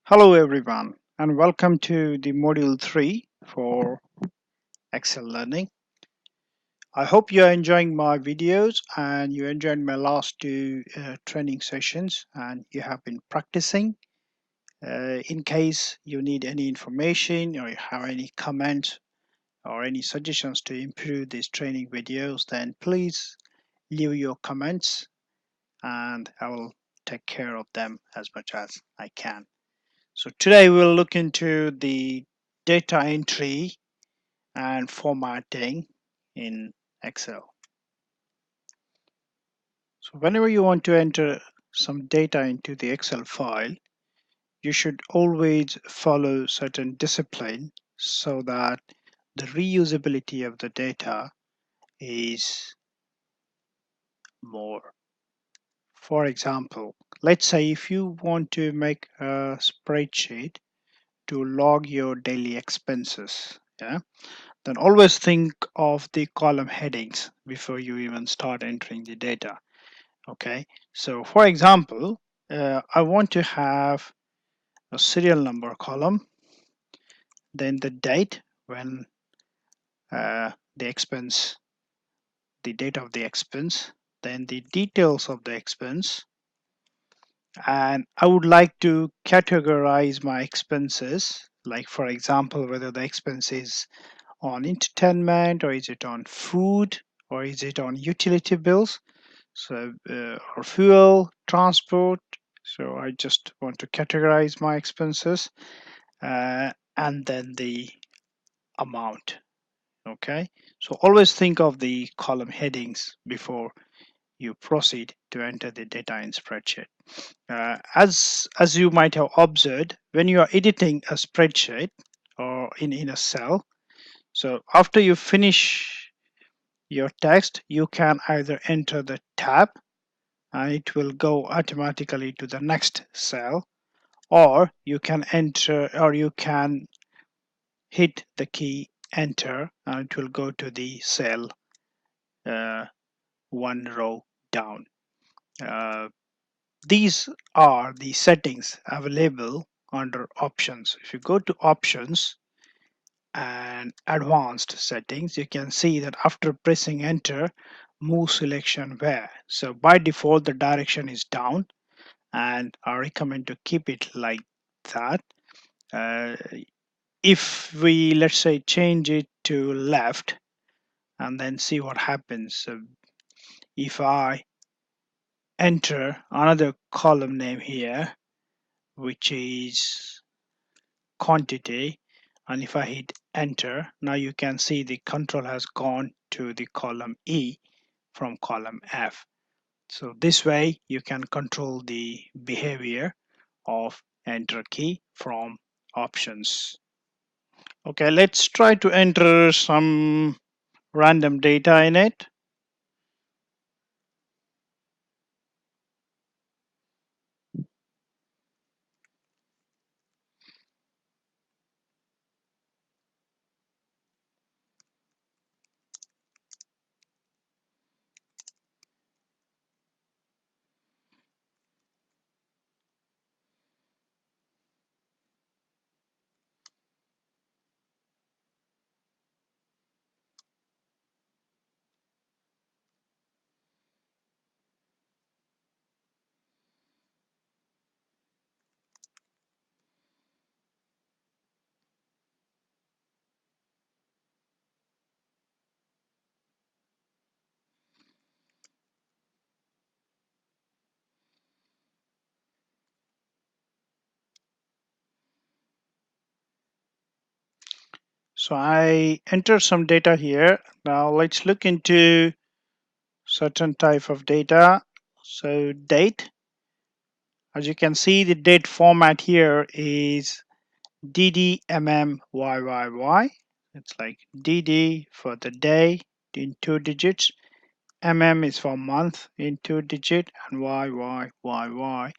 Hello everyone and welcome to the module 3 for Excel learning. I hope you are enjoying my videos and you enjoyed my last two training sessions and you have been practicing. In case you need any information or you have any comments or any suggestions to improve these training videos, then please leave your comments and I will take care of them as much as I can. So today we'll look into the data entry and formatting in Excel. So whenever you want to enter some data into the Excel file, you should always follow certain discipline so that the reusability of the data is more. For example, let's say if you want to make a spreadsheet to log your daily expenses, yeah, then always think of the column headings before you even start entering the data. Okay, so for example, I want to have a serial number column, then the date when the expense, the date of the expense, then the details of the expense, and I would like to categorize my expenses, like for example, whether the expense is on entertainment or is it on food or is it on utility bills, so or fuel, transport. So I just want to categorize my expenses and then the amount. Okay, so always think of the column headings before you proceed to enter the data in spreadsheet. As you might have observed, when you are editing a spreadsheet or in a cell, so after you finish your text, you can either enter the tab and it will go automatically to the next cell, or you can enter or you can hit the key enter and it will go to the cell uh, one row down. Uh, these are the settings available under options. If you go to options and advanced settings, you can see that after pressing enter, move selection where. So by default, the direction is down, and I recommend to keep it like that. Uh, if we, let's say, change it to left and then see what happens. So if I enter another column name here, which is quantity, and if I hit enter, now you can see the control has gone to the column E from column F. So this way you can control the behavior of enter key from options. Okay, let's try to enter some random data in it. So I enter some data here. Now let's look into certain type of data. So date, as you can see, the date format here is DDMMYYY. It's like DD for the day in 2 digits, MM is for month in 2 digit, and YYYY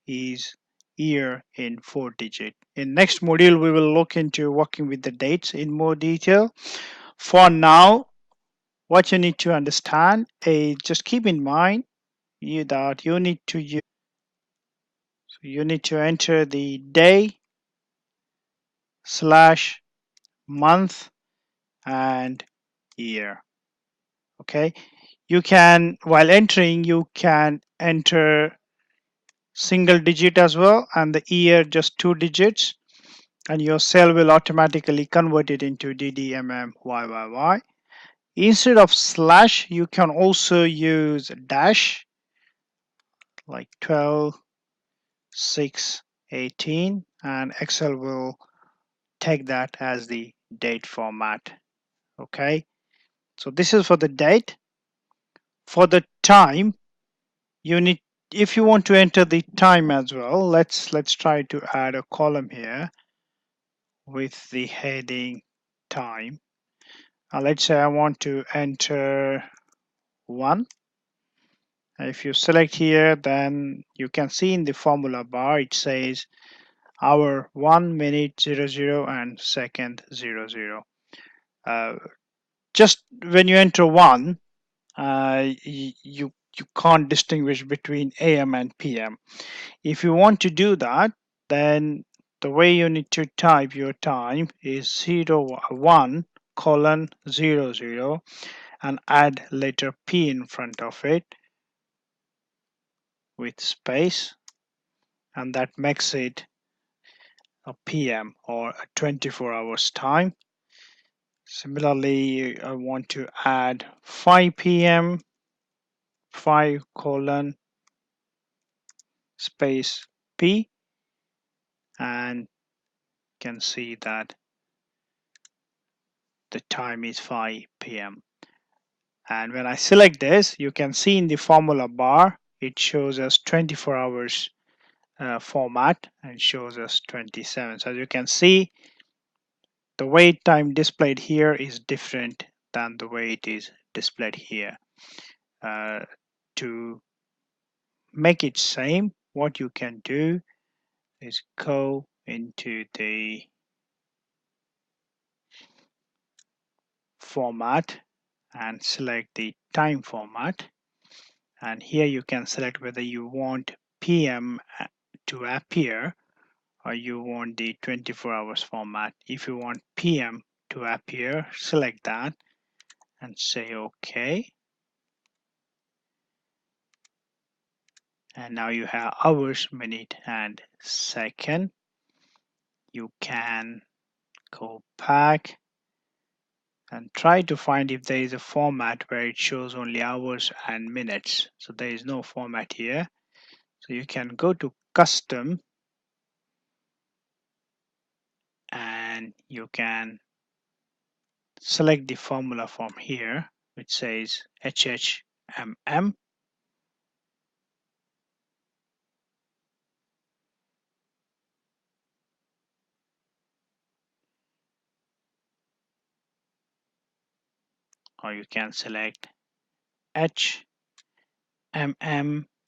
is year in 4 digit. In next module, we will look into working with the dates in more detail. For now, what you need to understand is just keep in mind that you need to use you need to enter the day slash month and year. Okay, you can, while entering, you can enter single digit as well, and the year just 2 digits, and your cell will automatically convert it into DDMMYYY. Instead of slash, you can also use dash, like 12 6 18, and Excel will take that as the date format. Okay, so this is for the date. For the time, you need, if you want to enter the time as well, let's try to add a column here with the heading time. Let's say I want to enter 1. If you select here, then you can see in the formula bar it says hour 1, minute 00, and second 00. uh, just when you enter 1, you can't distinguish between AM and PM. If you want to do that, then the way you need to type your time is 01 colon 00 and add letter P in front of it with space, and that makes it a PM, or a 24 hours time. Similarly, I want to add 5 p.m. 5 colon space P, and can see that the time is 5 p.m. And when I select this, you can see in the formula bar it shows us 24 hours format, and shows us 27. So as you can see, the wait time displayed here is different than the way it is displayed here. To make it same, what you can do is go into the format and select the time format, and here you can select whether you want PM to appear or you want the 24 hours format. If you want PM to appear, select that and say OK. And now you have hours, minute, and second. You can go back and try to find if there is a format where it shows only hours and minutes. So there is no format here. So you can go to custom, and you can select the formula from here which says HHMM, or you can select HMM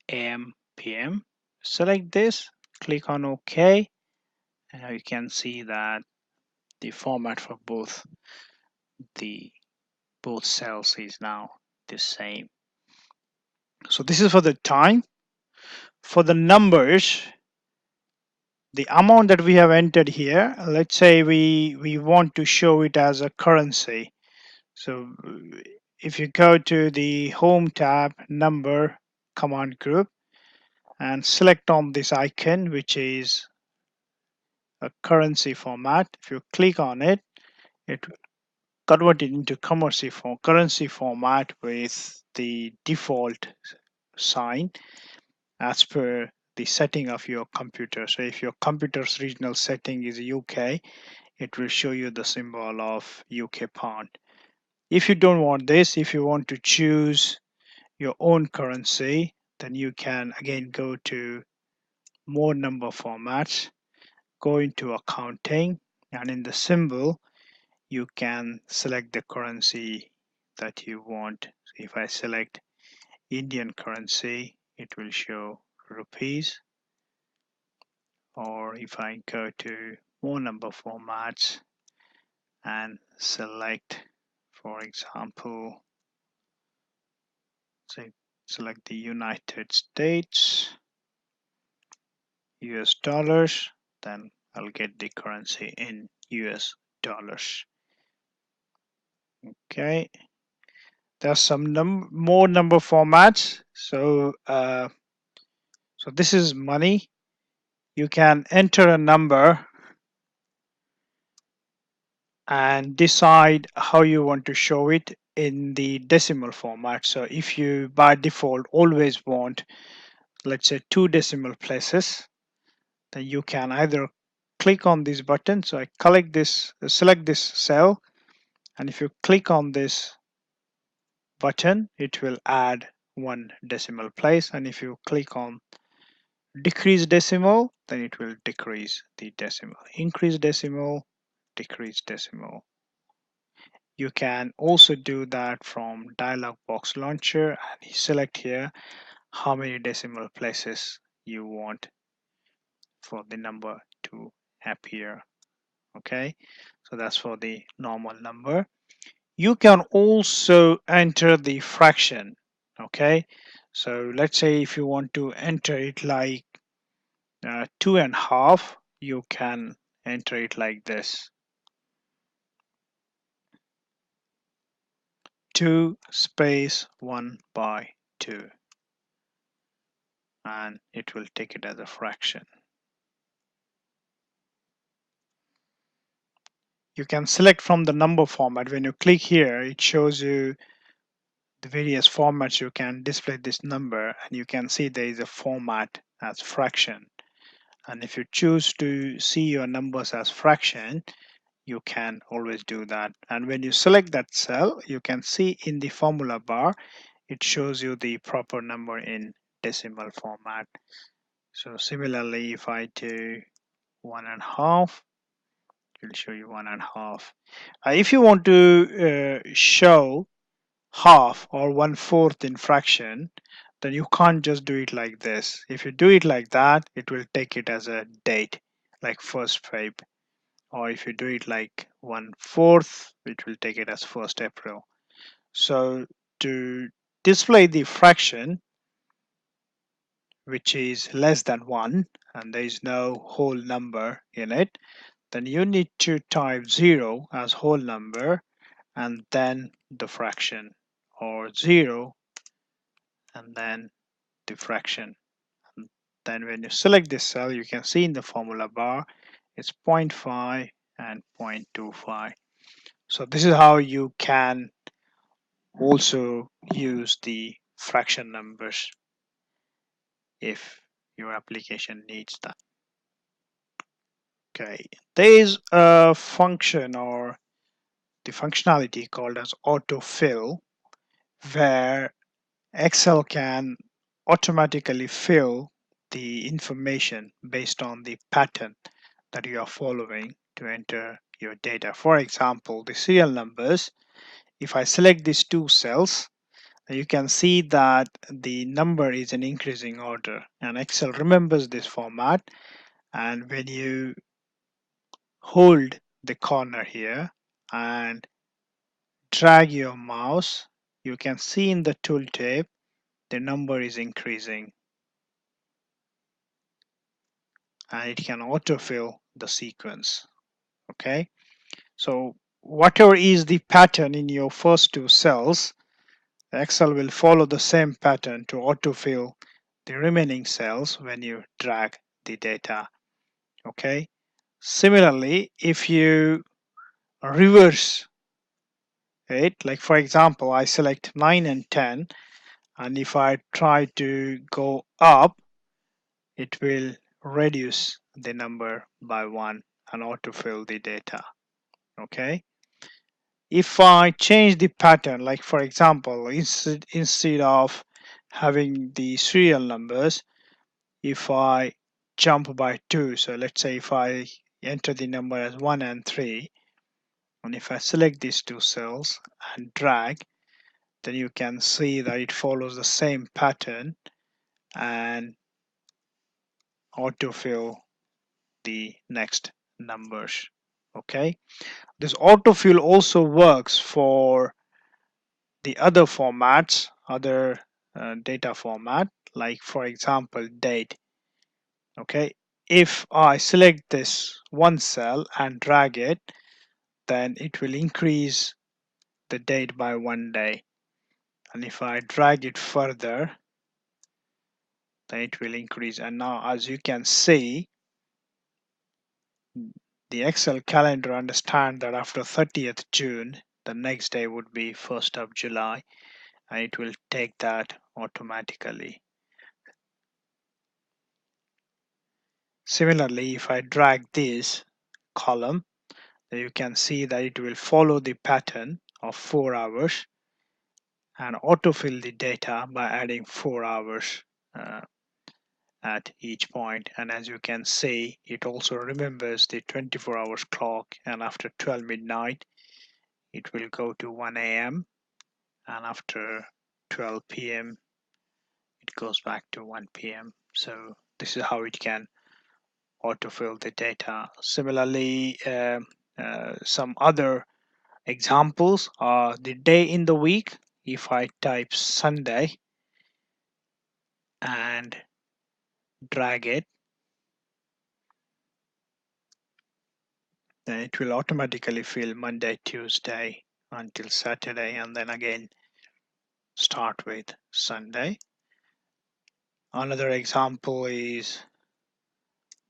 AM PM. Select this, click on OK, and now you can see that the format for the both cells is now the same. So this is for the time. For the numbers, the amount that we have entered here, let's say we want to show it as a currency. So if you go to the home tab, number command group, and select on this icon which is a currency format, if you click on it, it will convert it into currency format with the default sign as per the setting of your computer. So if your computer's regional setting is UK, it will show you the symbol of UK pound. If you don't want this, if you want to choose your own currency, then you can again go to more number formats, go into accounting, and in the symbol you can select the currency that you want. So if I select Indian currency, it will show rupees. Or if I go to more number formats and select, for example, say select the United States, US dollars, then I'll get the currency in US dollars. Okay, there's some more number formats. So this is money. You can enter a number and decide how you want to show it in the decimal format. So if you by default always want, let's say, 2 decimal places, then you can either click on this button. So I select this cell, and if you click on this button, it will add 1 decimal place, and if you click on decrease decimal, then it will decrease the decimal. Increase decimal, decrease decimal. You can also do that from dialog box launcher, and you select here how many decimal places you want for the number to appear. Okay, so that's for the normal number. You can also enter the fraction. Okay, so let's say if you want to enter it like 2.5, you can enter it like this: 2 space 1/2, and it will take it as a fraction. You can select from the number format. When you click here, it shows you the various formats you can display this number, and you can see there is a format as fraction. And if you choose to see your numbers as fraction, you can always do that. And when you select that cell, you can see in the formula bar, it shows you the proper number in decimal format. So similarly, if I do 1.5, it will show you 1.5. If you want to show half or 1/4 in fraction, then you can't just do it like this. If you do it like that, it will take it as a date, like 1st Feb. Or if you do it like 1/4, it will take it as 1st April. So to display the fraction, which is less than 1, and there is no whole number in it, then you need to type 0 as whole number and then the fraction, or 0 and then the fraction. And then when you select this cell, you can see in the formula bar it's 0.5 and 0.25. So this is how you can also use the fraction numbers if your application needs that. Okay, there is a function or the functionality called as autofill, where Excel can automatically fill the information based on the pattern that you are following to enter your data. For example, the serial numbers, if I select these 2 cells, you can see that the number is in increasing order, and Excel remembers this format. And when you hold the corner here and drag your mouse, you can see in the tooltip the number is increasing, and it can autofill the sequence. Okay, so whatever is the pattern in your first 2 cells, Excel will follow the same pattern to autofill the remaining cells when you drag the data. Okay, similarly, if you reverse it, like for example, I select 9 and 10, and if I try to go up, it will reduce the number by 1 and autofill the data. Okay, if I change the pattern, like for example, instead of having the serial numbers, if I jump by 2, so let's say if I enter the number as 1 and 3, and if I select these 2 cells and drag, then you can see that it follows the same pattern and autofill the next numbers. Okay, this autofill also works for the other formats, other data format, like for example date. Okay, If I select this one cell and drag it, then it will increase the date by 1 day. And if I drag it further, then it will increase. And now, as you can see, the Excel calendar understands that after 30th June, the next day would be 1st of July, and it will take that automatically. Similarly, if I drag this column, then you can see that it will follow the pattern of 4 hours and autofill the data by adding 4 hours uh, at each point. And as you can see, it also remembers the 24 hours clock, and after 12 midnight it will go to 1 a.m. and after 12 p.m. it goes back to 1 p.m. So this is how it can autofill the data. Similarly, some other examples are the day in the week. If I type Sunday and drag it, then it will automatically fill Monday, Tuesday until Saturday, and then again start with Sunday. Another example is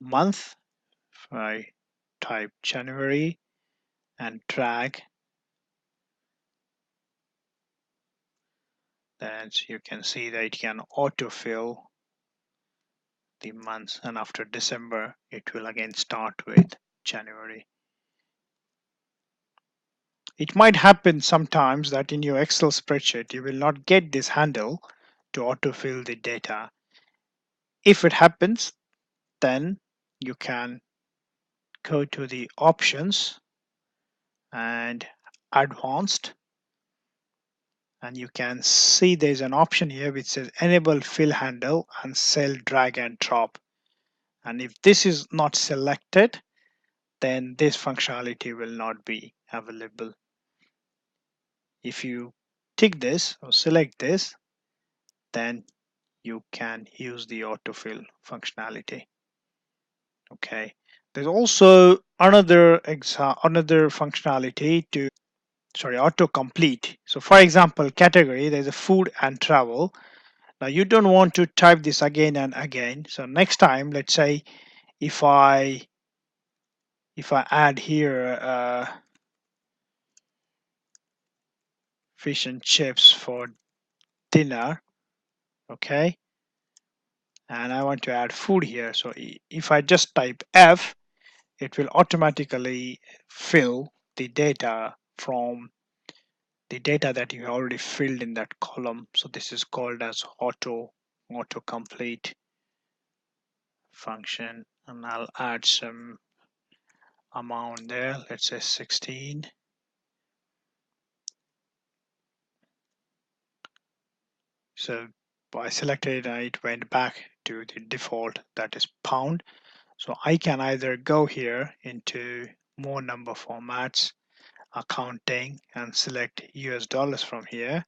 month. If I type January and drag, then you can see that it can autofill the months, and after December it will again start with January. It might happen sometimes that in your Excel spreadsheet you will not get this handle to autofill the data. If it happens, then you can go to the options and advanced, and you can see there's an option here which says enable fill handle and cell drag and drop. And if this is not selected, then this functionality will not be available. If you tick this or select this, then you can use the autofill functionality. Okay, there's also another functionality to autocomplete. So for example, category, there's a food and travel. Now you don't want to type this again and again. So next time, let's say if I add here fish and chips for dinner, okay, and I want to add food here. So if I just type F, it will automatically fill the data from the data that you already filled in that column. So this is called as autocomplete function, and I'll add some amount there. Let's say 16. So I selected and it went back to the default, that is pound. So I can either go here into more number formats, accounting, and select US dollars from here,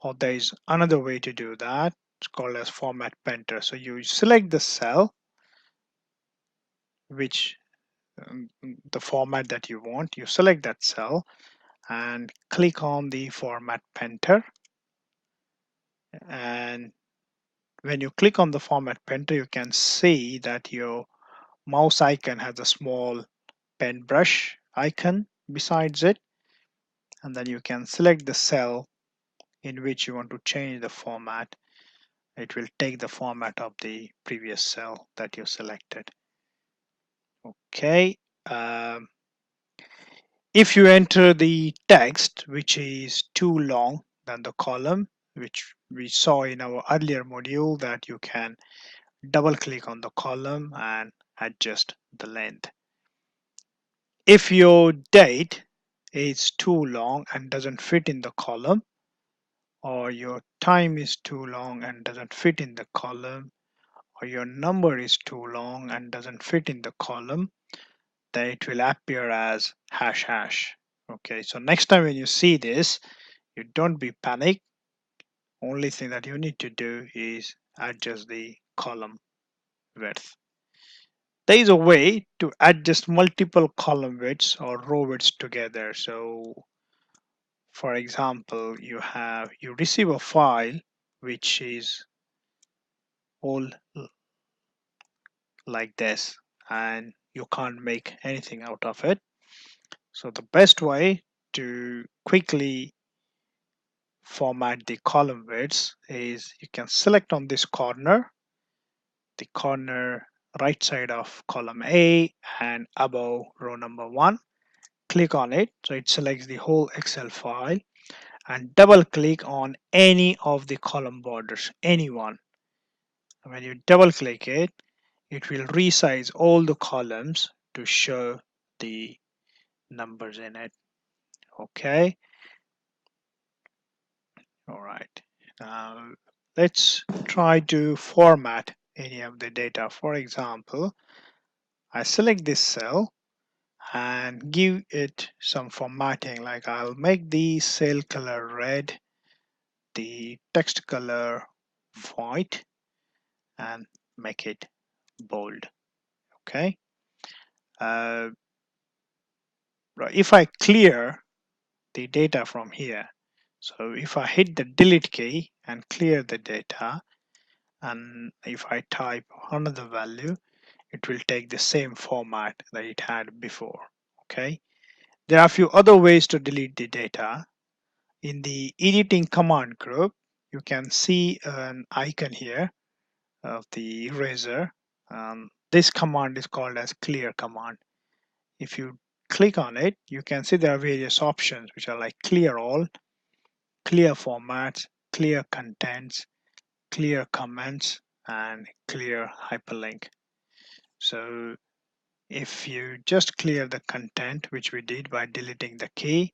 or there is another way to do that. It's called as format painter. So you select the cell, which the format that you want, you select that cell and click on the format painter. And when you click on the format painter, you can see that your mouse icon has a small pen brush icon besides it, and then you can select the cell in which you want to change the format. It will take the format of the previous cell that you selected. Okay, if you enter the text which is too long than the column, which we saw in our earlier module, that you can double click on the column and adjust the length. If your date is too long and doesn't fit in the column, or your time is too long and doesn't fit in the column, or your number is too long and doesn't fit in the column, then it will appear as hash hash. Okay, so next time when you see this, you don't be panicked. Only thing that you need to do is adjust the column width. There is a way to adjust multiple column widths or row widths together. So for example, you receive a file which is all like this, and you can't make anything out of it. So the best way to quickly format the column widths is you can select on this corner, the corner right side of column A and above row number 1. Click on it so it selects the whole Excel file, and double click on any of the column borders, any one. When you double click it, it will resize all the columns to show the numbers in it. Okay, all right. Now let's try to format any of the data. For example, I select this cell and give it some formatting, like I'll make the cell color red, the text color white, and make it bold. Okay. uh, right, if I clear the data from here, so if I hit the delete key and clear the data, and if I type another value, it will take the same format that it had before. Okay, there are a few other ways to delete the data. In the editing command group, you can see an icon here of the eraser. This command is called as clear command. If you click on it, you can see there are various options which are like clear all, clear formats, clear contents, clear comments, and clear hyperlink. So if you just clear the content, which we did by deleting the key,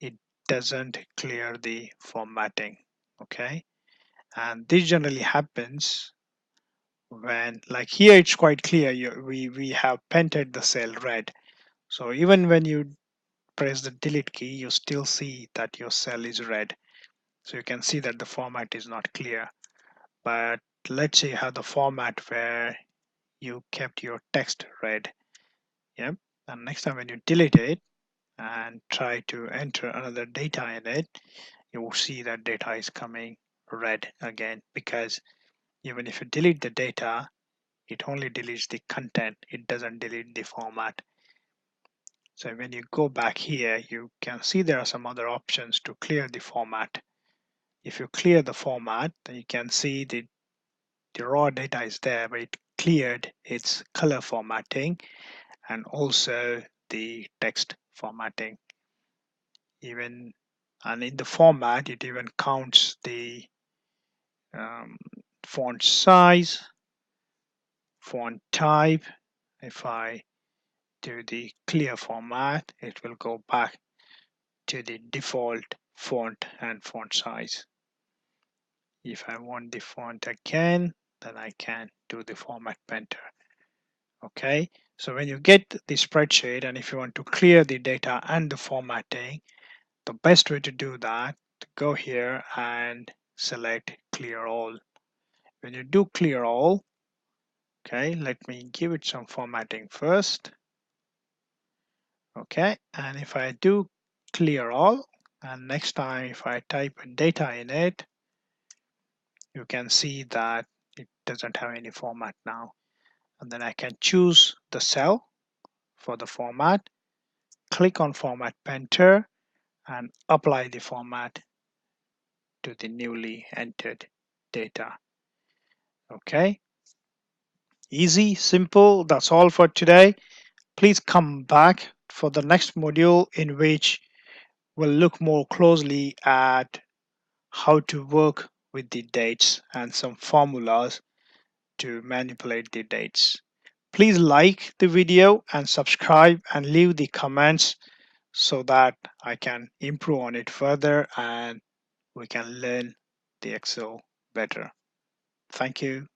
it doesn't clear the formatting. Okay, and this generally happens when, like here, it's quite clear. We have painted the cell red. So even when you press the delete key, you still see that your cell is red. So you can see that the format is not clear. But let's say you have the format where you kept your text red. Yep. And next time when you delete it and try to enter another data in it, you will see that data is coming red again, because even if you delete the data, it only deletes the content. It doesn't delete the format. So when you go back here, you can see there are some other options to clear the format. If you clear the format, then you can see the raw data is there, but it cleared its color formatting and also the text formatting. Even, and in the format, it even counts the um, font size, font type. If I do the clear format, it will go back to the default font and font size. If I want the font again, then I can do the format painter. Okay, so when you get the spreadsheet and if you want to clear the data and the formatting, the best way to do that, to go here and select clear all. When you do clear all, okay, let me give it some formatting first. Okay, and if I do clear all, and next time if I type data in it, you can see that it doesn't have any format now. And then I can choose the cell for the format, click on format painter, and apply the format to the newly entered data. Okay, easy, simple. That's all for today. Please come back for the next module, in which we'll look more closely at how to work with the dates and some formulas to manipulate the dates. Please like the video and subscribe and leave the comments so that I can improve on it further and we can learn the Excel better. Thank you.